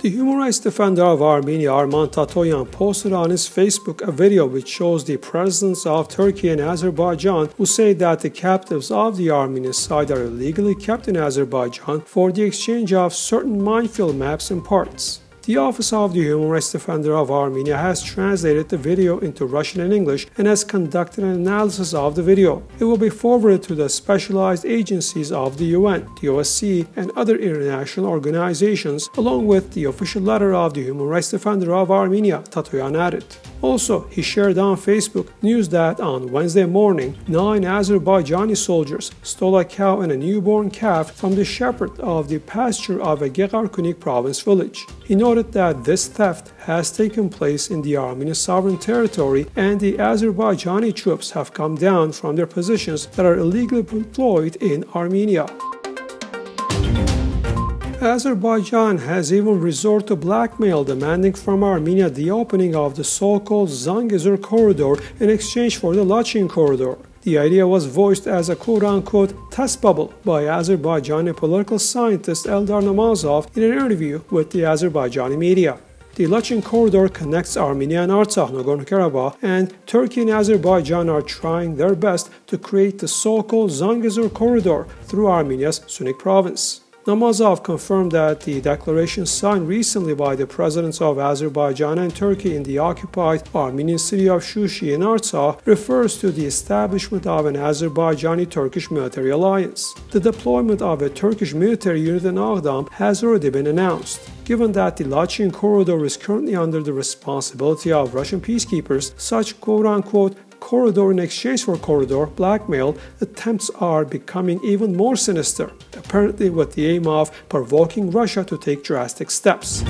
The human rights defender of Armenia, Tatoyan, posted on his Facebook a video which shows the presidents of Turkey and Azerbaijan who say that the captives of the Armenian side are illegally kept in Azerbaijan for the exchange of certain minefield maps and parts. The Office of the Human Rights Defender of Armenia has translated the video into Russian and English and has conducted an analysis of the video. It will be forwarded to the specialized agencies of the UN, the OSCE, and other international organizations, along with the official letter of the Human Rights Defender of Armenia, Tatoyan added. Also, he shared on Facebook news that on Wednesday morning, 9 Azerbaijani soldiers stole a cow and a newborn calf from the shepherd of the pasture of a Gegarkunik province village. He noted that this theft has taken place in the Armenian sovereign territory and the Azerbaijani troops have come down from their positions that are illegally deployed in Armenia. Azerbaijan has even resorted to blackmail, demanding from Armenia the opening of the so-called Zangezur corridor in exchange for the Lachin corridor. The idea was voiced as a quote-unquote test bubble by Azerbaijani political scientist Eldar Namazov in an interview with the Azerbaijani media. The Lachin corridor connects Armenia and Artsakh, Nagorno-Karabakh, and Turkey and Azerbaijan are trying their best to create the so-called Zangezur corridor through Armenia's Sunik province. Namazov confirmed that the declaration signed recently by the presidents of Azerbaijan and Turkey in the occupied Armenian city of Shushi in Artsakh refers to the establishment of an Azerbaijani-Turkish military alliance. The deployment of a Turkish military unit in Aghdam has already been announced. Given that the Lachin corridor is currently under the responsibility of Russian peacekeepers, such quote-unquote corridor in exchange for corridor blackmail attempts are becoming even more sinister, apparently with the aim of provoking Russia to take drastic steps.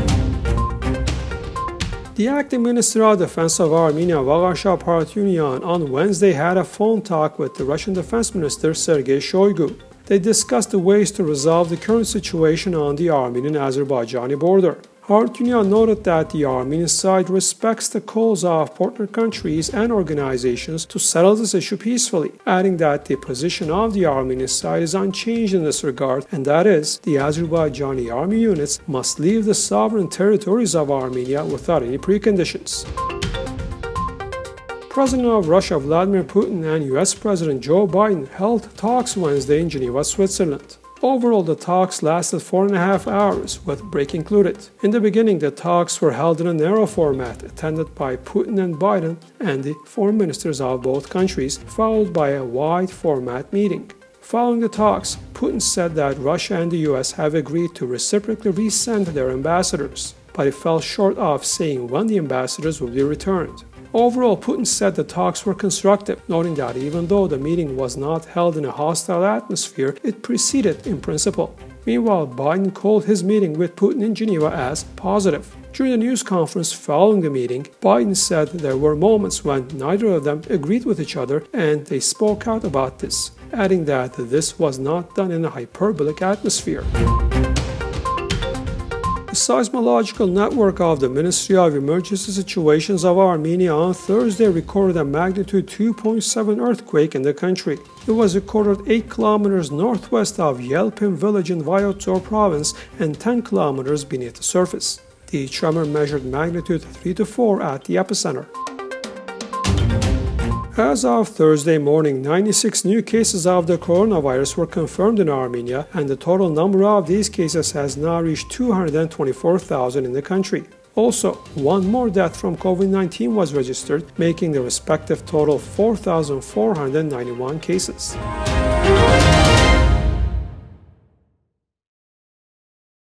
The acting Minister of Defense of Armenia, Tatoyan, on Wednesday had a phone talk with the Russian Defense Minister Sergei Shoigu. They discussed the ways to resolve the current situation on the Armenian-Azerbaijani border. Tatoyan noted that the Armenian side respects the calls of partner countries and organizations to settle this issue peacefully, adding that the position of the Armenian side is unchanged in this regard, and that is, the Azerbaijani army units must leave the sovereign territories of Armenia without any preconditions. President of Russia Vladimir Putin and US President Joe Biden held talks Wednesday in Geneva, Switzerland. Overall, the talks lasted 4.5 hours, with break included. In the beginning, the talks were held in a narrow format, attended by Putin and Biden and the foreign ministers of both countries, followed by a wide-format meeting. Following the talks, Putin said that Russia and the US have agreed to reciprocally resend their ambassadors, but he fell short of saying when the ambassadors will be returned. Overall, Putin said the talks were constructive, noting that even though the meeting was not held in a hostile atmosphere, it proceeded in principle. Meanwhile, Biden called his meeting with Putin in Geneva as positive. During the news conference following the meeting, Biden said there were moments when neither of them agreed with each other and they spoke out about this, adding that this was not done in a hyperbolic atmosphere. The seismological network of the Ministry of Emergency Situations of Armenia on Thursday recorded a magnitude 2.7 earthquake in the country. It was recorded 8 kilometers northwest of Yelpin village in Vyotzor province and 10 kilometers beneath the surface. The tremor measured magnitude 3 to 4 at the epicenter. As of Thursday morning, 96 new cases of the coronavirus were confirmed in Armenia, and the total number of these cases has now reached 224,000 in the country. Also, one more death from COVID-19 was registered, making the respective total 4,491 cases.